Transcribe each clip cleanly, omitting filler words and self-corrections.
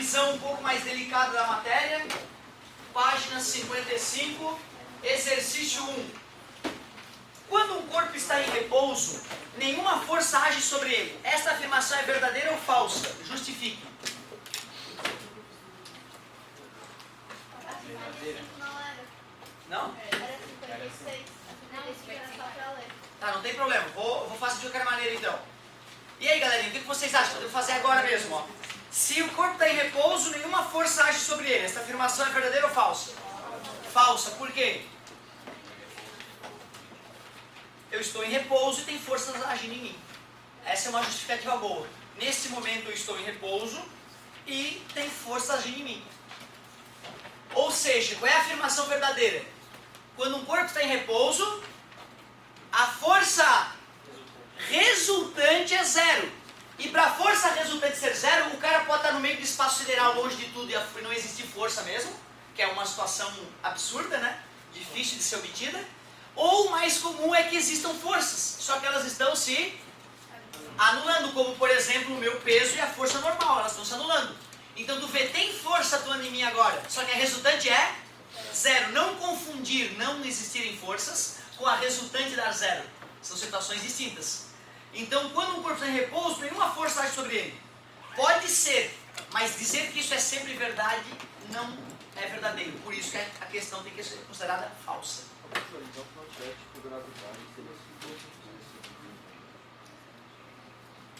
visão um pouco mais delicada da matéria. Página 55, exercício 1. Quando um corpo está em repouso, nenhuma força age sobre ele. Esta afirmação é verdadeira ou falsa? Justifique. Não? Era 56. A 55 era só pra ler. Tá, não tem problema. Vou fazer de qualquer maneira então. E aí, galerinha, o que vocês acham? Podemos fazer agora mesmo, ó. Se o corpo está em repouso, nenhuma força age sobre ele. Esta afirmação é verdadeira ou falsa? Falsa. Por quê? Eu estou em repouso e tem forças agindo em mim. Essa é uma justificativa boa. Nesse momento eu estou em repouso e tem forças agindo em mim. Ou seja, qual é a afirmação verdadeira? Quando um corpo está em repouso, a força resultante é zero. E para a força resultante ser zero, o cara pode estar no meio do espaço sideral, longe de tudo e não existir força mesmo, que é uma situação absurda, né? Difícil de ser obtida. Ou o mais comum é que existam forças, só que elas estão se anulando, como por exemplo o meu peso e a força normal, elas estão se anulando. Então tu vê, tem força atuando em mim agora, só que a resultante é zero. Não confundir não existirem forças com a resultante dar zero. São situações distintas. Então, quando um corpo está em repouso, nenhuma força age sobre ele. Pode ser, mas dizer que isso é sempre verdade não é verdadeiro. Por isso que a questão tem que ser considerada falsa.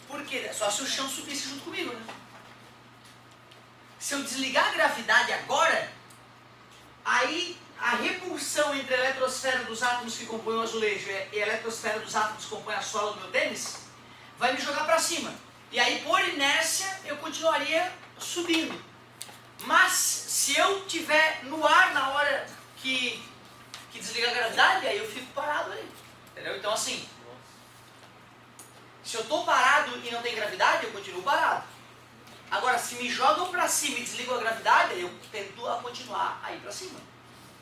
Por quê? Só se o chão subisse junto comigo, né? Se eu desligar a gravidade agora, aí a repulsão entre a eletrosfera dos átomos que compõem o azulejo e a eletrosfera dos átomos que compõem a sola do meu tênis vai me jogar para cima. E aí, por inércia, eu continuaria subindo. Mas, se eu estiver no ar na hora que desligar a gravidade, aí eu fico parado ali. Entendeu? Então, assim, se eu estou parado e não tem gravidade, eu continuo parado. Agora, se me jogam para cima e desligam a gravidade, eu tento a continuar a ir para cima.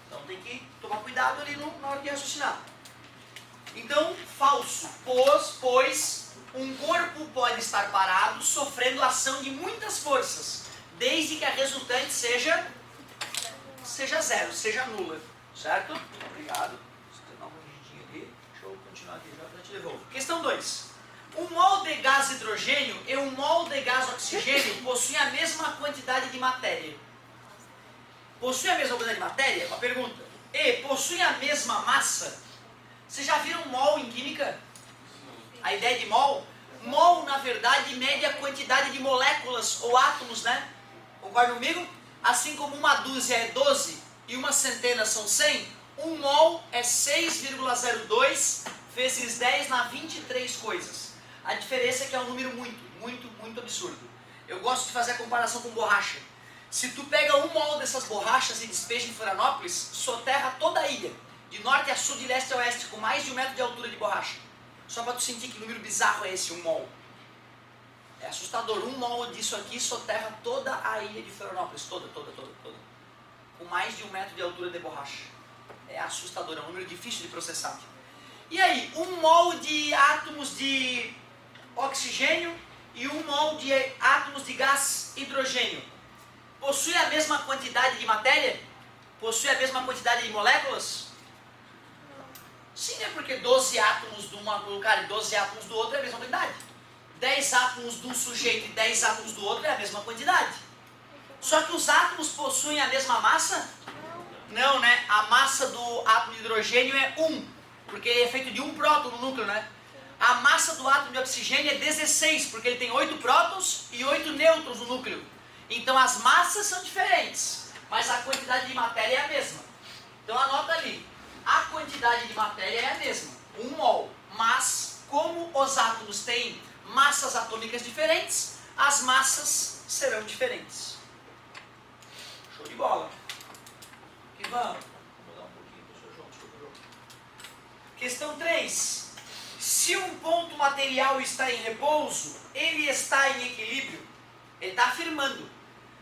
Então tem que tomar cuidado ali na hora de raciocinar. Então, falso. Pois um corpo pode estar parado, sofrendo a ação de muitas forças, desde que a resultante seja zero, seja nula. Certo? Obrigado. Vou dar uma corrigidinha aqui. Deixa eu continuar aqui, já te devolvo. Questão 2. Um mol de gás hidrogênio e um mol de gás oxigênio possuem a mesma quantidade de matéria. Possui a mesma quantidade de matéria? Uma pergunta. E possui a mesma massa? Vocês já viram mol em química? A ideia de mol? Mol, na verdade, mede a quantidade de moléculas ou átomos, né? Concorda comigo? Assim como uma dúzia é 12 e uma centena são 100, um mol é 6,02 vezes 10 na 23 coisas. A diferença é que é um número muito absurdo. Eu gosto de fazer a comparação com borracha. Se tu pega um mol dessas borrachas e despeja em Florianópolis, soterra toda a ilha, de norte a sul, de leste a oeste, com mais de 1 metro de altura de borracha. Só para tu sentir que número bizarro é esse, um mol. É assustador. Um mol disso aqui soterra toda a ilha de Florianópolis, toda. Com mais de 1 metro de altura de borracha. É assustador, é um número difícil de processar. E aí, um mol de átomos de oxigênio e um mol de átomos de gás hidrogênio possui a mesma quantidade de matéria? Possui a mesma quantidade de moléculas? Sim, né? Porque 12 átomos de um cara e 12 átomos do outro é a mesma quantidade. 10 átomos de um sujeito e 10 átomos do outro é a mesma quantidade. Só que os átomos possuem a mesma massa? Não, né? A massa do átomo de hidrogênio é 1, porque ele é feito de um próton no núcleo, né? A massa do átomo de oxigênio é 16, porque ele tem 8 prótons e 8 nêutrons no núcleo. Então as massas são diferentes, mas a quantidade de matéria é a mesma. Então anota ali, a quantidade de matéria é a mesma, 1 mol. Mas como os átomos têm massas atômicas diferentes, as massas serão diferentes. Show de bola. E vamos. Vou mudar um pouquinho para o seu João, desculpa, João. Questão 3. Se um ponto material está em repouso, ele está em equilíbrio. Ele está afirmando.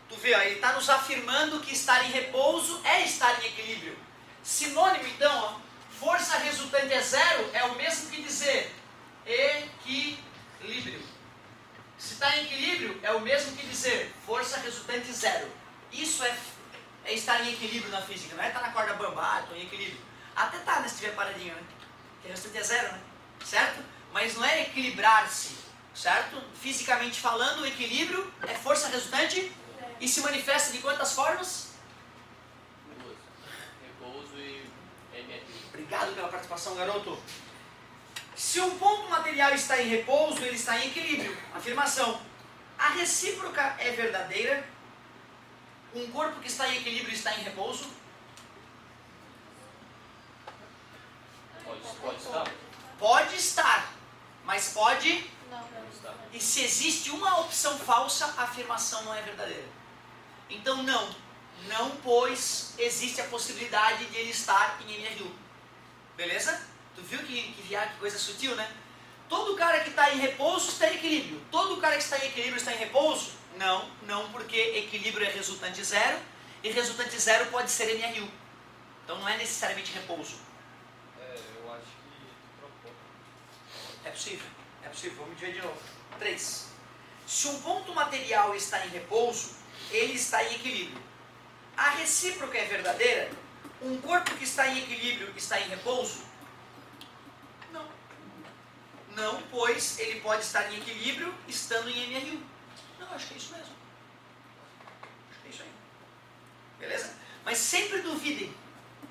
Tu vê, ó, ele está nos afirmando que estar em repouso é estar em equilíbrio. Sinônimo, então, ó, força resultante é zero, é o mesmo que dizer equilíbrio. Se está em equilíbrio, é o mesmo que dizer força resultante zero. Isso é estar em equilíbrio na física, não é estar na corda bamba, estou em equilíbrio. Até tá, né, se estiver paradinho, né? Porque o resultante é zero, né? Certo? Mas não é equilibrar-se, certo? Fisicamente falando, o equilíbrio é força resultante e se manifesta de quantas formas? Duas. Repouso e MRU. Obrigado pela participação, garoto. Se um ponto material está em repouso, ele está em equilíbrio. Afirmação. A recíproca é verdadeira. Um corpo que está em equilíbrio está em repouso. Pode estar? Pode estar, mas pode. Não. Pode estar. E se existe uma opção falsa, a afirmação não é verdadeira. Então não, pois existe a possibilidade de ele estar em MRU. Beleza? Tu viu que coisa sutil, né? Todo cara que está em repouso está em equilíbrio. Todo cara que está em equilíbrio está em repouso? Não, porque equilíbrio é resultante zero e resultante zero pode ser MRU. Então não é necessariamente repouso. Eu acho que trocou. É possível, vamos ver de novo. 3. Se um ponto material está em repouso, ele está em equilíbrio. A recíproca é verdadeira? Um corpo que está em equilíbrio está em repouso? Não, pois ele pode estar em equilíbrio estando em MRU. Não, acho que é isso mesmo. Acho que é isso aí. Beleza? Mas sempre duvidem.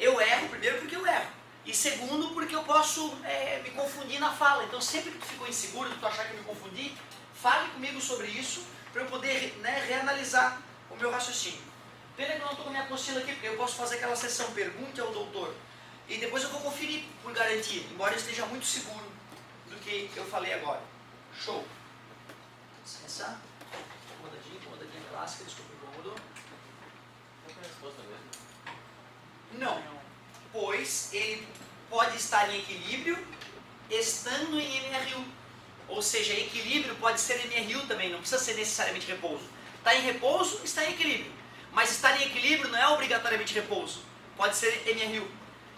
Eu erro, primeiro porque eu erro. E segundo porque eu posso me confundir na fala. Então sempre que tu ficou inseguro, que tu achar que eu me confundi, fale comigo sobre isso para eu poder reanalisar o meu raciocínio. Pena que eu não estou com a minha apostila aqui, porque eu posso fazer aquela sessão pergunte ao doutor. E depois eu vou conferir por garantia, embora eu esteja muito seguro do que eu falei agora. Show. Descansar. Incomodadinha clássica, desculpa o incômodo. Qual é a resposta mesmo? Não, pois ele pode estar em equilíbrio estando em MRU. Ou seja, equilíbrio pode ser MRU também, não precisa ser necessariamente repouso. Está em repouso, está em equilíbrio. Mas estar em equilíbrio não é obrigatoriamente repouso. Pode ser MRU.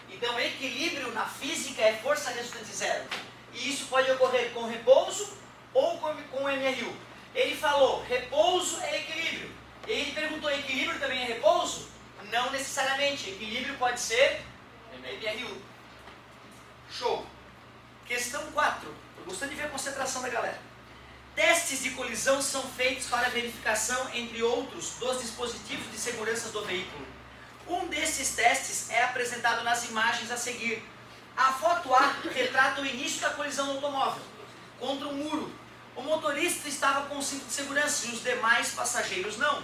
Então, equilíbrio na física é força resultante zero. E isso pode ocorrer com repouso ou com MRU. Ele falou, repouso é equilíbrio. Ele perguntou, equilíbrio também é repouso? Não necessariamente. Equilíbrio pode ser MRU. Show. Questão 4. Estou gostando de ver a concentração da galera. Testes de colisão são feitos para verificação, entre outros, dos dispositivos de segurança do veículo. Um desses testes é apresentado nas imagens a seguir. A foto A retrata o início da colisão do automóvel contra um muro. O motorista estava com o cinto de segurança e os demais passageiros não.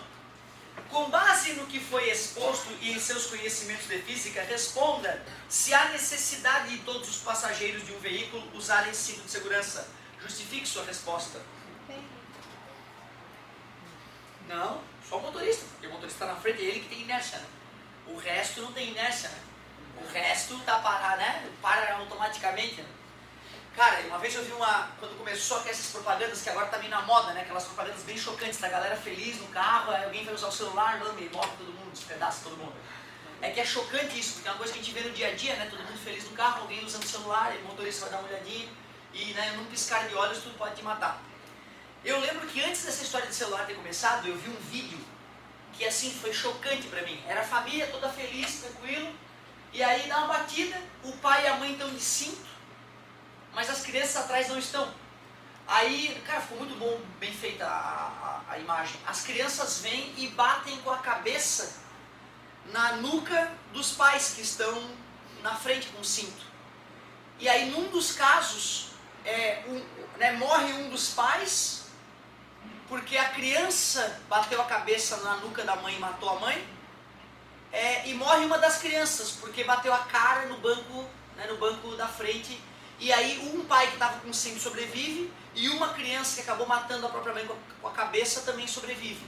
Com base no que foi exposto e em seus conhecimentos de física, responda se há necessidade de todos os passageiros de um veículo usarem cinto de segurança. Justifique sua resposta. Não, só o motorista, porque o motorista está na frente, é ele que tem inércia, né? O resto não tem inércia, né? O resto tá parado, né? Para automaticamente, né? Cara, uma vez eu vi quando começou essas propagandas, que agora tá meio na moda, né? Aquelas propagandas bem chocantes, da galera feliz no carro, aí alguém vai usar o celular, e morre todo mundo, despedaça todo mundo. É que é chocante isso, porque é uma coisa que a gente vê no dia a dia, né? Todo mundo feliz no carro, alguém usando o celular, o motorista vai dar uma olhadinha, e né, num piscar de olhos tudo pode te matar. Eu lembro que antes dessa história de celular ter começado, eu vi um vídeo que assim foi chocante pra mim. Era a família toda feliz, tranquilo, e aí dá uma batida, o pai e a mãe estão de cinto, mas as crianças atrás não estão. Aí, cara, ficou muito bom, bem feita a imagem. As crianças vêm e batem com a cabeça na nuca dos pais que estão na frente com o cinto. E aí, num dos casos, morre um dos pais, porque a criança bateu a cabeça na nuca da mãe e matou a mãe, e morre uma das crianças, porque bateu a cara no banco, né, no banco da frente, e aí um pai que estava com o cinto sobrevive, e uma criança que acabou matando a própria mãe com a cabeça também sobrevive.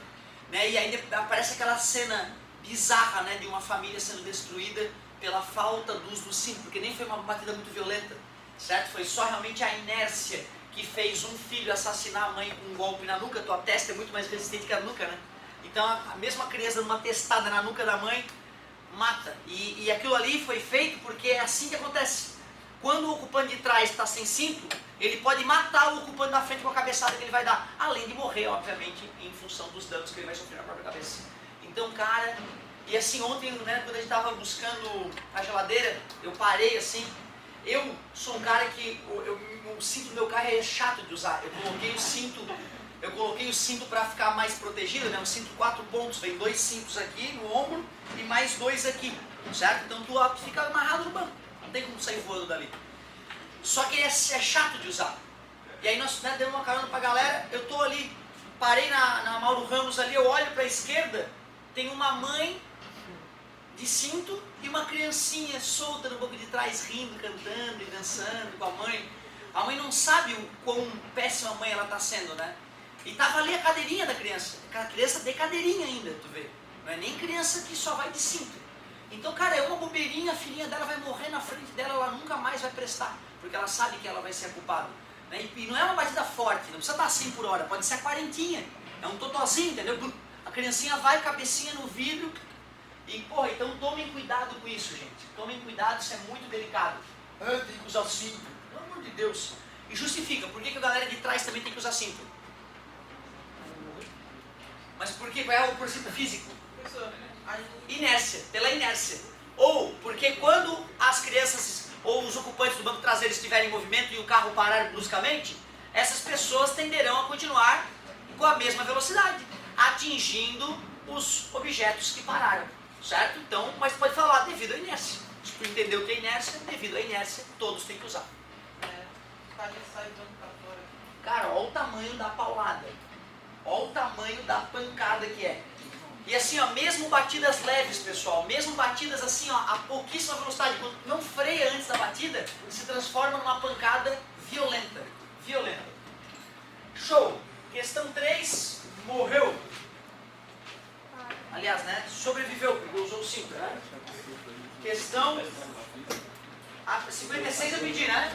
Né? E aí aparece aquela cena bizarra, né, de uma família sendo destruída pela falta do uso do cinto, porque nem foi uma batida muito violenta, certo? Foi só realmente a inércia que fez um filho assassinar a mãe com um golpe na nuca. Tua testa é muito mais resistente que a nuca, né? Então a mesma criança dando uma testada na nuca da mãe mata. E aquilo ali foi feito porque é assim que acontece. quando o ocupante de trás está sem cinto, ele pode matar o ocupante da frente com a cabeçada que ele vai dar, além de morrer, obviamente, em função dos danos que ele vai sofrer na própria cabeça. Então, cara, e assim, ontem, né, quando a gente estava buscando a geladeira, eu parei assim, eu sou um cara que, o cinto do meu carro é chato de usar, eu coloquei o cinto para ficar mais protegido, né, um cinto 4 pontos, vem 2 cintos aqui no ombro e mais 2 aqui, certo? Então tu fica amarrado no banco, não tem como sair voando dali. Só que ele é chato de usar. E aí nós, né, demos uma carona pra galera, eu tô ali, parei na Mauro Ramos ali, eu olho pra esquerda, tem uma mãe de cinto e uma criancinha solta no banco de trás, rindo, cantando e dançando com a mãe. A mãe não sabe o quão péssima mãe ela tá sendo, né? E tava ali a cadeirinha da criança, aquela criança de cadeirinha ainda, tu vê. Não é nem criança que só vai de cinto. Então, cara, é uma bobeirinha, a filhinha dela vai morrer na frente dela, ela nunca mais vai prestar, porque ela sabe que ela vai ser a culpada. Né? E não é uma batida forte, não precisa estar 100 por hora, pode ser a 40, é um totozinho, entendeu? A criancinha vai, cabecinha no vidro, e, porra, então tomem cuidado com isso, gente. Tomem cuidado, isso é muito delicado. Ah, tem que usar cinto, pelo amor de Deus. E justifica, por que a galera de trás também tem que usar cinto? Mas por quê? Qual é o princípio físico? Inércia, pela inércia. Ou porque quando as crianças ou os ocupantes do banco traseiro estiverem em movimento e o carro parar bruscamente, essas pessoas tenderão a continuar com a mesma velocidade, atingindo os objetos que pararam, certo? Então, mas pode falar devido à inércia. Se tu entendeu o que é inércia, devido à inércia, todos têm que usar. Cara, olha o tamanho da paulada. Olha o tamanho da pancada que é. E assim, ó, mesmo batidas leves, pessoal, mesmo batidas assim, ó, a pouquíssima velocidade, quando não freia antes da batida, se transforma numa pancada violenta. Violenta. Show! Questão 3, morreu. Aliás, né, sobreviveu, porque usou o 5, né? Questão 56 eu pedi, né?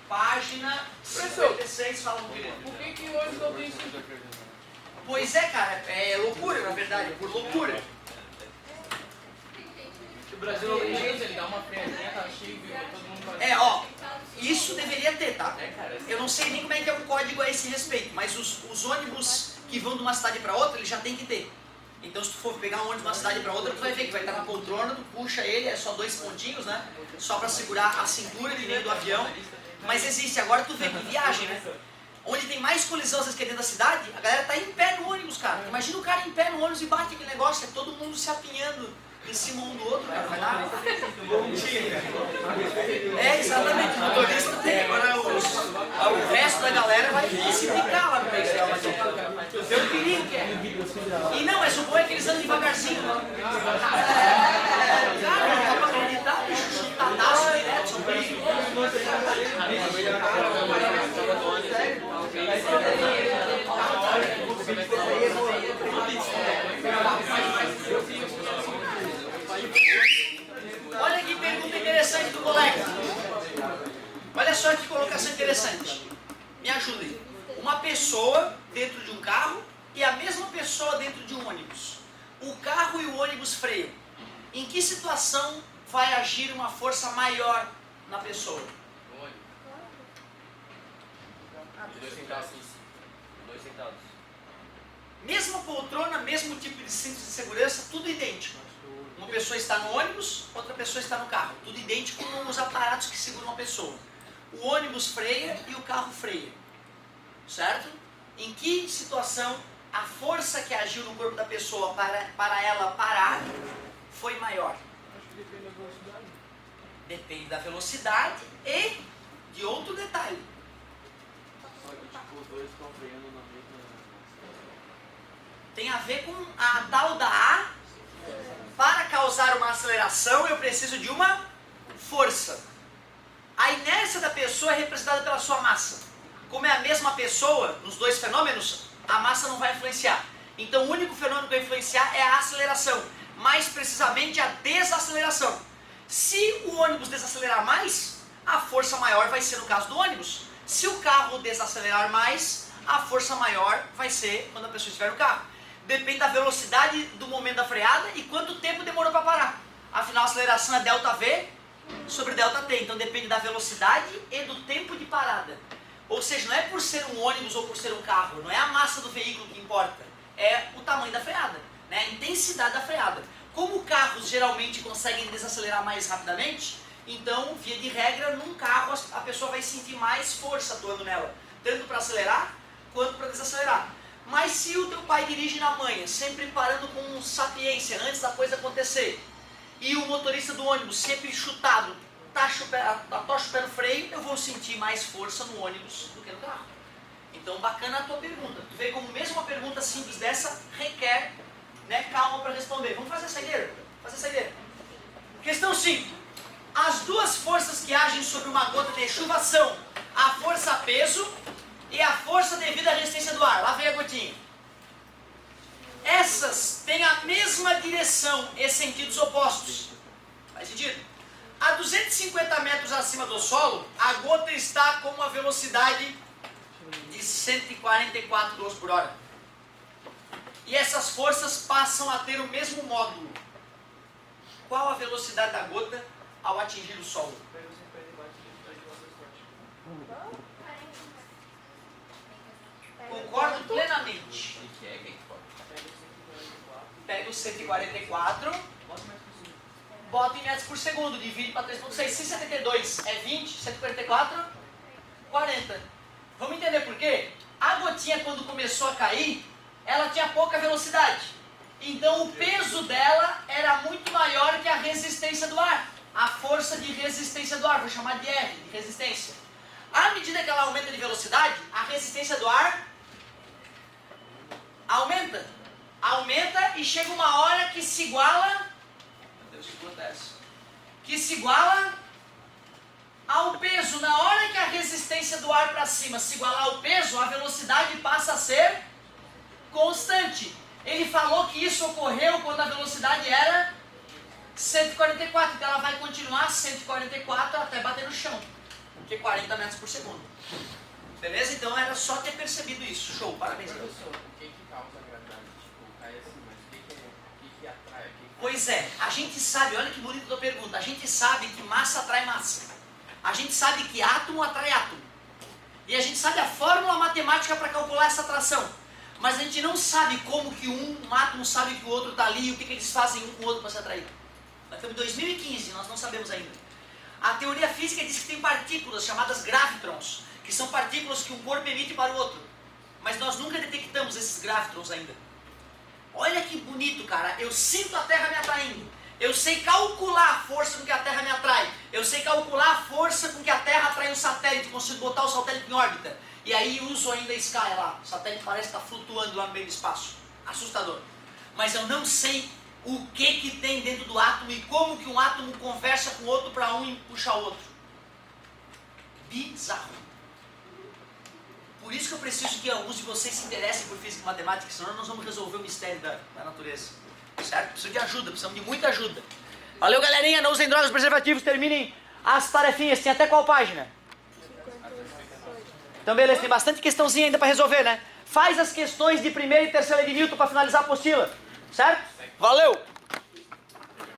Página 56, fala um pouquinho. Por que hoje não tem cinto? Pois é, cara, é loucura, na verdade, por loucura. O Brasil não tem jeito, ele dá uma freadinha, tá cheio, todo mundo faz. É, ó, isso deveria ter, tá? Eu não sei nem como é que é o código a esse respeito, mas os ônibus que vão de uma cidade para outra, ele já tem que ter. Então se tu for pegar um ônibus de uma cidade para outra, tu vai ver que vai estar na poltrona, tu puxa ele, é só 2 pontinhos, né? Só para segurar a cintura que nem do avião. Mas existe, agora tu vê que viagem, né? Onde tem mais colisão às vezes que é dentro da cidade, a galera tá em pé no ônibus, cara. Imagina o cara em pé no ônibus e bate aquele negócio, é todo mundo se apinhando em cima um do outro, cara. Vai dar. Bom dia. É, exatamente, o motorista tem. Agora o resto da galera vai se picar lá no meio dela. Vê o perigo que é. E não, mas o bom é que eles andam devagarzinho. Cara, não dá pra acreditar, bicho, chutadaço direto, são perigo. Olha que pergunta interessante do colega. Olha só que colocação interessante. Me ajudem. Uma pessoa dentro de um carro e a mesma pessoa dentro de um ônibus. O carro e o ônibus freiam. Em que situação vai agir uma força maior na pessoa? 2 centavos. 2 centavos. Mesma poltrona, mesmo tipo de cinto de segurança, tudo idêntico. Uma pessoa está no ônibus, outra pessoa está no carro. Tudo idêntico com os aparatos que seguram a pessoa. O ônibus freia e o carro freia. Certo? Em que situação a força que agiu no corpo da pessoa para ela parar foi maior? Depende da velocidade e de outro detalhe. Tem a ver com a tal da A. Para causar uma aceleração, eu preciso de uma força. A inércia da pessoa é representada pela sua massa. Como é a mesma pessoa, nos dois fenômenos, a massa não vai influenciar. Então o único fenômeno que vai influenciar é a aceleração. Mais precisamente a desaceleração. Se o ônibus desacelerar mais, a força maior vai ser no caso do ônibus. Se o carro desacelerar mais, a força maior vai ser quando a pessoa estiver no carro. Depende da velocidade do momento da freada e quanto tempo demorou para parar. Afinal afinal a aceleração é ΔV sobre ΔT, então depende da velocidade e do tempo de parada. Ou seja, não é por ser um ônibus ou por ser um carro, não é a massa do veículo que importa, é o tamanho da freada, né? A intensidade da freada. Como carros geralmente conseguem desacelerar mais rapidamente, então, via de regra, num carro a pessoa vai sentir mais força atuando nela, tanto para acelerar quanto para desacelerar. Mas se o teu pai dirige na manhã, sempre parando com sapiência antes da coisa acontecer, e o motorista do ônibus sempre chutado, atocha o pé no freio, eu vou sentir mais força no ônibus do que no carro. Então, bacana a tua pergunta. Tu vê como mesmo uma pergunta simples dessa requer, né, calma para responder. Vamos fazer a saideira? Fazer a saideira. Questão 5. As duas forças que agem sobre uma gota de chuva são a força-peso e a força devido à resistência do ar. Lá vem a gotinha. Essas têm a mesma direção e sentidos opostos. Faz sentido? A 250 metros acima do solo, a gota está com uma velocidade de 144 km por hora. E essas forças passam a ter o mesmo módulo. Qual a velocidade da gota ao atingir o solo? Concordo plenamente. O que é que pode? Pega os 144, bota em metros por segundo, divide para 3.6. 172 é 20, 144, 40. Vamos entender por quê? A gotinha, quando começou a cair, ela tinha pouca velocidade. Então o peso dela era muito maior que a resistência do ar. A força de resistência do ar, vou chamar de R, de resistência. À medida que ela aumenta de velocidade, a resistência do ar aumenta. Aumenta e chega uma hora que se iguala... Meu Deus, o que acontece? Que se iguala ao peso. Na hora que a resistência do ar para cima se igualar ao peso, a velocidade passa a ser constante. Ele falou que isso ocorreu quando a velocidade era 144, então ela vai continuar 144 até bater no chão, que é 40 metros por segundo. Beleza? Então era só ter percebido isso. Show, parabéns. Professor, o que causa a gravidade? Tipo, cai assim, mas o que atrai? Pois é, a gente sabe, olha que bonita a tua pergunta, a gente sabe que massa atrai massa. A gente sabe que átomo atrai átomo. E a gente sabe a fórmula matemática para calcular essa atração. Mas a gente não sabe como que um átomo sabe que o outro está ali e o que eles fazem um com o outro para se atrair. Nós estamos em 2015, nós não sabemos ainda. A teoria física diz que tem partículas chamadas gravitrons, que são partículas que um corpo emite para o outro. Mas nós nunca detectamos esses gravitrons ainda. Olha que bonito, cara. Eu sinto a Terra me atraindo. Eu sei calcular a força com que a Terra me atrai. Eu sei calcular a força com que a Terra atrai um satélite. Consigo botar o satélite em órbita. E aí uso ainda a Sky lá. O satélite parece estar flutuando lá no meio do espaço. Assustador. Mas eu não sei o que tem dentro do átomo e como que um átomo conversa com o outro para um puxar o outro. Bizarro. Por isso que eu preciso que alguns de vocês se interessem por física e matemática, senão nós vamos resolver o mistério da natureza. Certo? Preciso de ajuda, precisamos de muita ajuda. Valeu, galerinha. Não usem drogas, preservativos, terminem as tarefinhas. Tem até qual página? Então, beleza, tem bastante questãozinha ainda para resolver, né? Faz as questões de primeira e terceira de Newton para finalizar a apostila. Certo? Valeu!